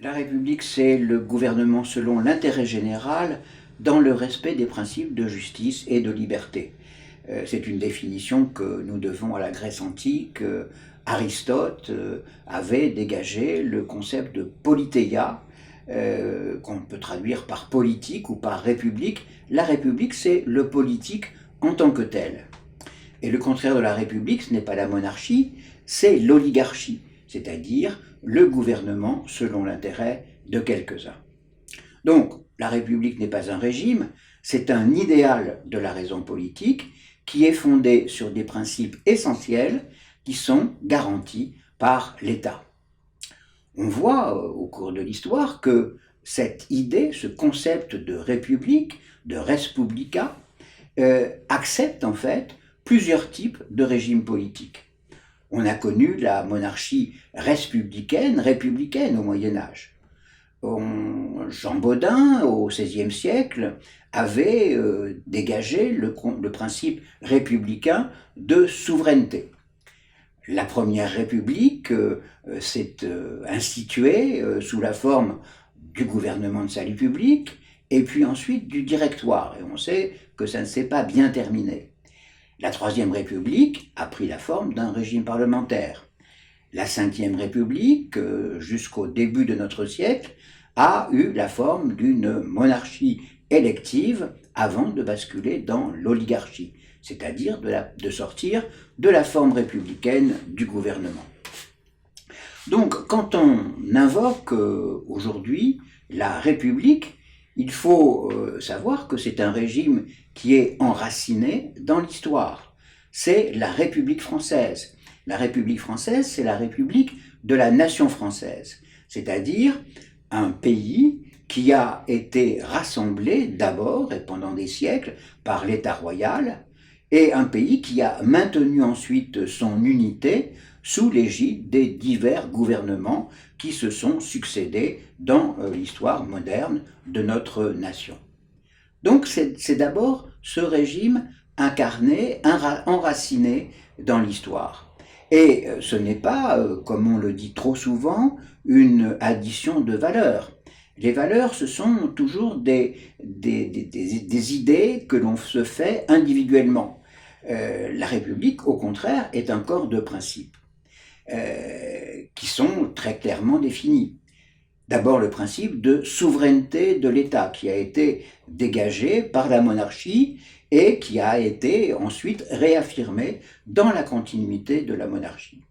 La République, c'est le gouvernement selon l'intérêt général dans le respect des principes de justice et de liberté. C'est une définition que nous devons à la Grèce antique. Aristote avait dégagé le concept de politeia, qu'on peut traduire par politique ou par république. La République, c'est le politique en tant que tel. Et le contraire de la République, ce n'est pas la monarchie, c'est l'oligarchie, c'est-à-dire le gouvernement selon l'intérêt de quelques-uns. Donc, la République n'est pas un régime, c'est un idéal de la raison politique qui est fondé sur des principes essentiels qui sont garantis par l'État. On voit au cours de l'histoire que cette idée, ce concept de république, de res publica, accepte en fait plusieurs types de régimes politiques. On a connu la monarchie républicaine au Moyen Âge. Jean Bodin, au XVIe siècle, avait dégagé le principe républicain de souveraineté. La première République s'est instituée sous la forme du gouvernement de salut public et puis ensuite du directoire. Et on sait que ça ne s'est pas bien terminé. La Troisième République a pris la forme d'un régime parlementaire. La Cinquième République, jusqu'au début de notre siècle, a eu la forme d'une monarchie élective avant de basculer dans l'oligarchie, c'est-à-dire de sortir de la forme républicaine du gouvernement. Donc, quand on invoque aujourd'hui la République, il faut savoir que c'est un régime qui est enraciné dans l'histoire. C'est la République française. La République française, c'est la République de la nation française, c'est-à-dire un pays qui a été rassemblé d'abord et pendant des siècles par l'État royal, et un pays qui a maintenu ensuite son unité sous l'égide des divers gouvernements qui se sont succédés dans l'histoire moderne de notre nation. Donc c'est d'abord ce régime incarné, enraciné dans l'histoire. Et ce n'est pas, comme on le dit trop souvent, une addition de valeurs. Les valeurs, ce sont toujours des idées que l'on se fait individuellement. La République, au contraire, est un corps de principes qui sont très clairement définis. D'abord le principe de souveraineté de l'État qui a été dégagé par la monarchie et qui a été ensuite réaffirmé dans la continuité de la monarchie.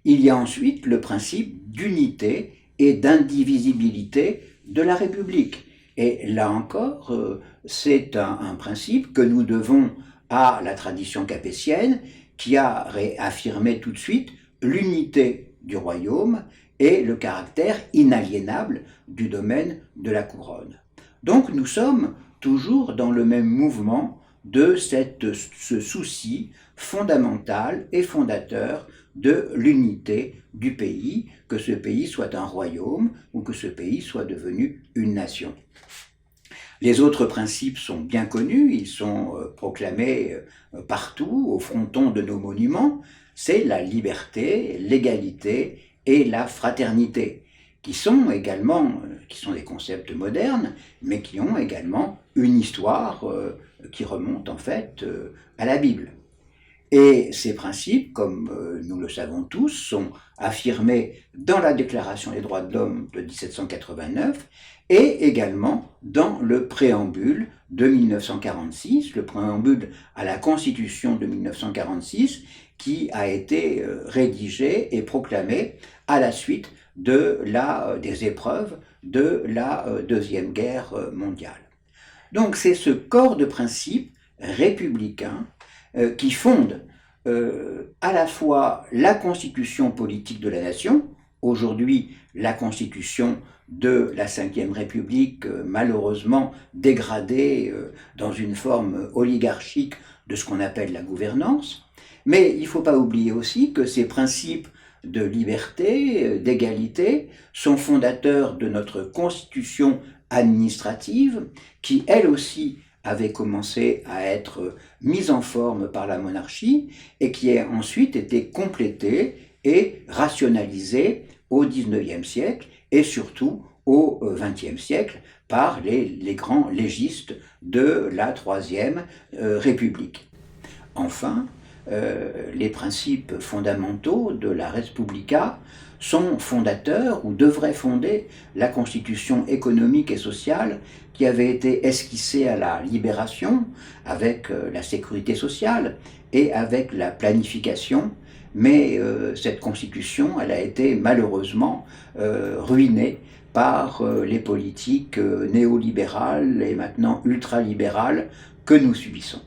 Il y a ensuite le principe d'unité et d'indivisibilité de la République. Et là encore, c'est un principe que nous devons à la tradition capétienne qui a réaffirmé tout de suite l'unité du royaume et le caractère inaliénable du domaine de la couronne. Donc nous sommes toujours dans le même mouvement de ce souci fondamental et fondateur de l'unité du pays, que ce pays soit un royaume ou que ce pays soit devenu une nation. Les autres principes sont bien connus, ils sont proclamés partout, au fronton de nos monuments, c'est la liberté, l'égalité et la fraternité, qui sont des concepts modernes, mais qui ont également une histoire qui remonte en fait à la Bible. Et ces principes, comme nous le savons tous, sont affirmés dans la Déclaration des droits de l'homme de 1789 et également dans le préambule de 1946, le préambule à la Constitution de 1946, qui a été rédigé et proclamé à la suite des épreuves de la Deuxième Guerre mondiale. Donc c'est ce corps de principes républicains qui fonde à la fois la constitution politique de la nation, aujourd'hui la constitution de la Ve République, malheureusement dégradée dans une forme oligarchique de ce qu'on appelle la gouvernance, mais il ne faut pas oublier aussi que ces principes de liberté, d'égalité, sont fondateurs de notre constitution administrative, qui elle aussi avait commencé à être mise en forme par la monarchie et qui a ensuite été complétée et rationalisée au XIXe siècle et surtout au XXe siècle par les grands légistes de la Troisième République. Enfin, les principes fondamentaux de la Respublica sont fondateurs ou devraient fonder la constitution économique et sociale qui avait été esquissée à la Libération avec la sécurité sociale et avec la planification, mais cette constitution, elle a été malheureusement ruinée par les politiques néolibérales et maintenant ultralibérales que nous subissons.